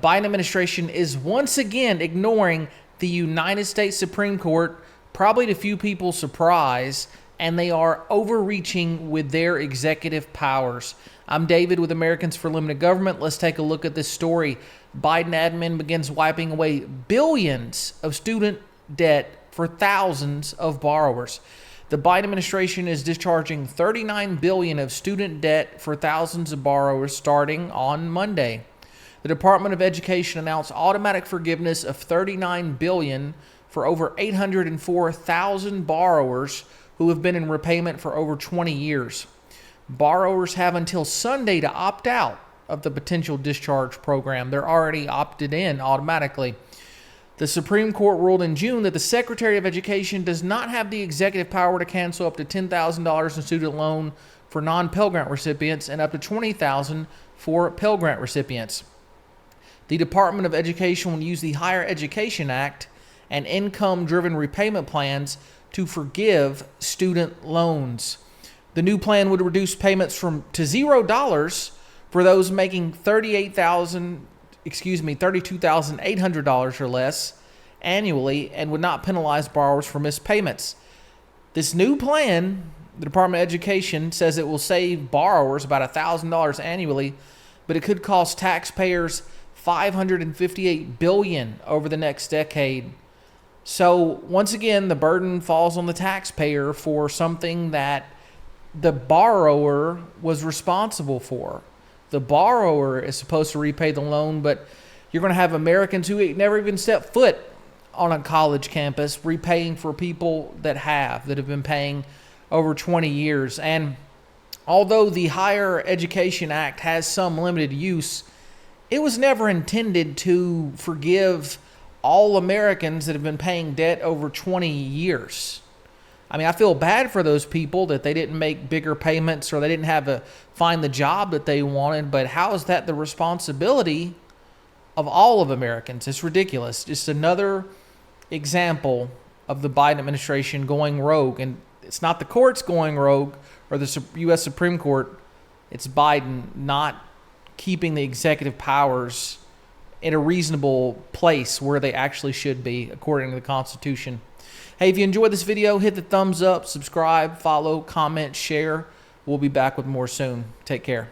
Biden administration is once again ignoring the United States Supreme Court, probably to few people's surprise, and they are overreaching with their executive powers. I'm David with Americans for Limited Government. Let's take a look at this story. Biden admin begins wiping away billions of student debt for thousands of borrowers. The Biden administration is discharging $39 billion of student debt for thousands of borrowers starting on Monday. The Department of Education announced automatic forgiveness of $39 billion for over 804,000 borrowers who have been in repayment for over 20 years. Borrowers have until Sunday to opt out of the potential discharge program. They're already opted in automatically. The Supreme Court ruled in June that the Secretary of Education does not have the executive power to cancel up to $10,000 in student loan for non-Pell Grant recipients and up to $20,000 for Pell Grant recipients. The Department of Education will use the Higher Education Act and income-driven repayment plans to forgive student loans. The new plan would reduce payments to $0 for those making $32,800 or less annually and would not penalize borrowers for missed payments. This new plan, the Department of Education says it will save borrowers about $1,000 annually, but it could cost taxpayers $558 billion over the next decade. So once again, the burden falls on the taxpayer for something that the borrower was responsible for. The borrower is supposed to repay the loan, but you're going to have Americans who never even stepped foot on a college campus repaying for people that have been paying over 20 years. And although the Higher Education Act has some limited use, it was never intended to forgive all Americans that have been paying debt over 20 years. I mean, I feel bad for those people that they didn't make bigger payments or they didn't find the job that they wanted, but how is that the responsibility of all of Americans? It's ridiculous. Just another example of the Biden administration going rogue. And it's not the courts going rogue or the U.S. Supreme Court. It's Biden not keeping the executive powers in a reasonable place where they actually should be, according to the Constitution. Hey, if you enjoyed this video, hit the thumbs up, subscribe, follow, comment, share. We'll be back with more soon. Take care.